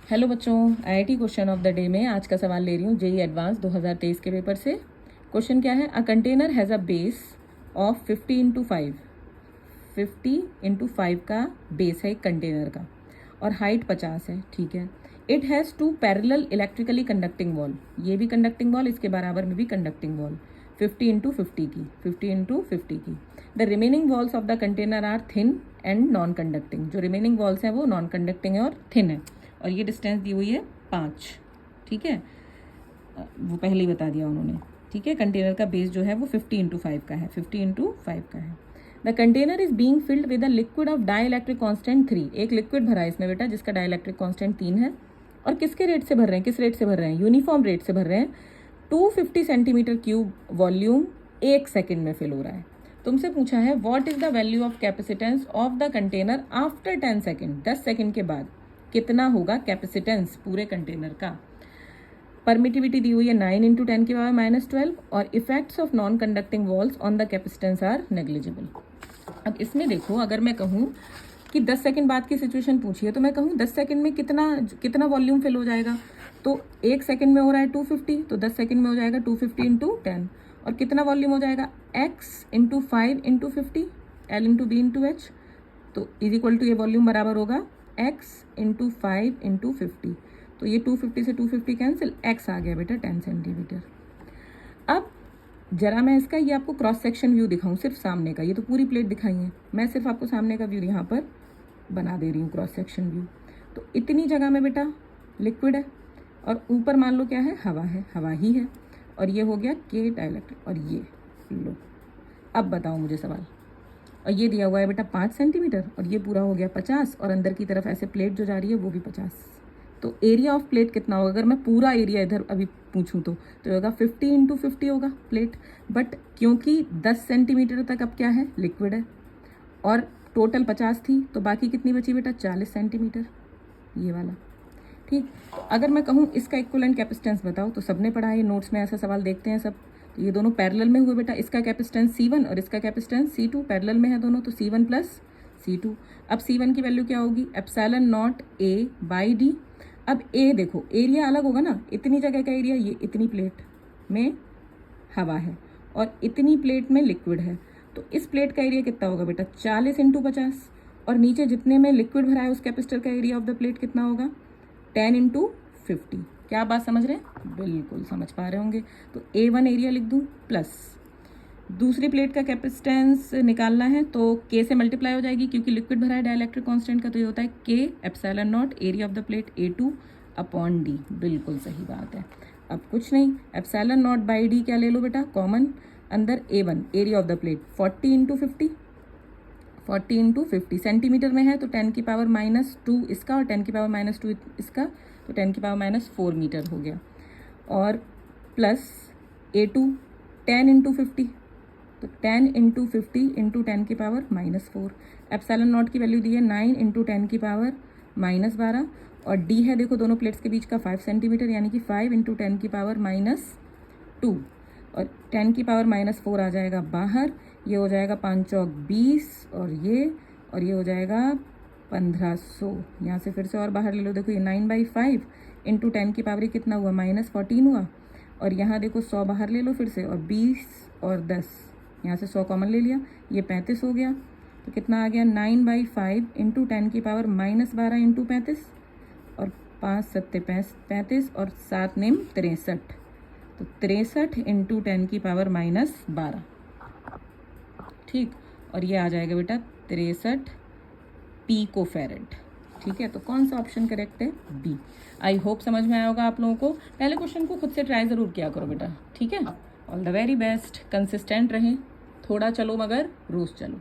Hello बच्चों, IIT question of the day में आज का सवाल ले रही हूँ जेई एडवांस 2023 के पेपर से। क्वेश्चन क्या है? A container has a base of 50 का बेस है एक कंटेनर का और हाइट 50 है। ठीक है। It has two parallel electrically conducting wall, ये भी कंडक्टिंग वॉल, इसके बराबर में भी कंडक्टिंग वॉल 50 की। The remaining walls of the container are thin and non conducting, जो रिमेनिंग वॉल्स हैं वो नॉन कंडक्टिंग है और थिन है। और ये डिस्टेंस दी हुई है 5। ठीक है, वो पहले ही बता दिया उन्होंने। ठीक है, कंटेनर का बेस जो है वो 50 × 5 का है, 50 × 5 का है। The container is being filled with a liquid of dielectric constant 3। एक लिक्विड भरा है इसमें बेटा जिसका डाई इलेक्ट्रिक कॉन्स्टेंट 3 है। और किसके रेट से भर रहे हैं, किस रेट से भर रहे हैं? यूनिफॉर्म रेट से भर रहे हैं। 250 सेंटीमीटर क्यूब वॉल्यूम 1 सेकेंड में फिल हो रहा है। तुमसे पूछा है what is the value of capacitance of the container after 10 second, 10 second के बाद कितना होगा कैपेसिटेंस पूरे कंटेनर का। परमिटिविटी दी हुई है 9 × 10⁻⁻12 और effects of non conducting walls on the capacitance are negligible. अब इसमें देखो, अगर मैं कहूँ कि 10 सेकंड बाद की सिचुएशन पूछी है तो मैं कहूँ 10 सेकंड में कितना वॉल्यूम फिल हो जाएगा। तो 1 सेकंड में हो रहा है 250, तो 10 सेकंड में हो जाएगा 250 × 10। और कितना वॉल्यूम हो जाएगा? x × 5 × 50 l × b × h। तो इज इक्वल टू ये वॉल्यूम बराबर होगा x × 5 × 50। तो ये 250 से 250 कैंसिल, x आ गया बेटा 10 सेंटीमीटर। अब जरा मैं इसका ये आपको क्रॉस सेक्शन व्यू दिखाऊं, सिर्फ सामने का। ये तो पूरी प्लेट दिखाई है, मैं सिर्फ आपको सामने का व्यू यहाँ पर बना दे रही हूँ, क्रॉस सेक्शन व्यू। तो इतनी जगह में बेटा लिक्विड है और ऊपर मान लो क्या है, हवा है, हवा ही है। और ये हो गया के डाइलेक्ट्रिक। और ये लो, अब बताओ मुझे सवाल। और ये दिया हुआ है बेटा 5 सेंटीमीटर और ये पूरा हो गया 50 और अंदर की तरफ ऐसे प्लेट जो जा रही है वो भी 50। तो एरिया ऑफ प्लेट कितना होगा? अगर मैं पूरा एरिया इधर अभी पूछूं तो होगा 50 × 50 होगा प्लेट। बट क्योंकि 10 सेंटीमीटर तक अब क्या है, लिक्विड है और टोटल 50 थी, तो बाकी कितनी बची बेटा? 40 सेंटीमीटर, ये वाला। ठीक, अगर मैं कहूँ इसका इक्विवेलेंट कैपेसिटेंस बताओ, तो सबने पढ़ा है, नोट्स में ऐसा सवाल देखते हैं सब। तो ये दोनों पैरेलल में हुए बेटा, इसका कैपेसिटेंस C1 और इसका कैपेसिटेंस C2, पैरेलल में है दोनों, तो C1 + C2। अब C1 की वैल्यू क्या होगी? ε0 A/d। अब A देखो, एरिया अलग होगा ना, इतनी जगह का एरिया, ये इतनी प्लेट में हवा है और इतनी प्लेट में लिक्विड है। तो इस प्लेट का एरिया कितना होगा बेटा? 40 × 50। और नीचे जितने में लिक्विड भरा है उस कैपेसिटर का एरिया ऑफ द प्लेट कितना होगा? 10 × 50। क्या बात समझ रहे हैं? बिल्कुल समझ पा रहे होंगे। तो A1 एरिया लिख दूँ प्लस दूसरी प्लेट का कैपेसिटेंस निकालना है तो K से मल्टीप्लाई हो जाएगी क्योंकि लिक्विड भरा है डाइलेक्ट्रिक कांस्टेंट का, तो ये होता है K ε0 area of the plate A2/d। बिल्कुल सही बात है। अब कुछ नहीं, ε0/d क्या ले लो बेटा कॉमन, अंदर A1 area of the plate 40 × 50 centimetre में है तो 10⁻⁻2 इसका और 10⁻⁻2 इसका, तो 10⁻⁻4 मीटर हो गया। और प्लस A2 10 × 50, तो 10 × 50 × 10⁻⁻4। ε0 की वैल्यू दी है 9 × 10⁻⁻12 और d है देखो दोनों प्लेट्स के बीच का 5 सेंटीमीटर, यानी कि 5 × 10⁻�2 और 10⁻⁻4 आ जाएगा बाहर। ये हो जाएगा 5 चौक 20 और ये हो जाएगा 1500। यहाँ से फिर से और बाहर ले लो, देखो ये 9/5 × 10⁻⁻, कितना हुआ? -14 हुआ। और यहाँ देखो 100 बाहर ले लो फिर से, और 20 और 10, यहाँ से 100 कॉमन ले लिया, ये 35 हो गया। तो कितना आ गया? 9/5 × 10⁻⁻12 × 35 और 5 7 35 और 7 नेम 63, तो 63 × 10⁻⁻12। ठीक, और ये आ जाएगा बेटा 63 पिकोफैरेड। ठीक है, तो कौन सा ऑप्शन करेक्ट है? बी। आई होप समझ में आया होगा आप लोगों को। पहले क्वेश्चन को खुद से ट्राई ज़रूर किया करो बेटा। ठीक है, all the very best. Consistent रहें, थोड़ा चलो मगर रोज़ चलो।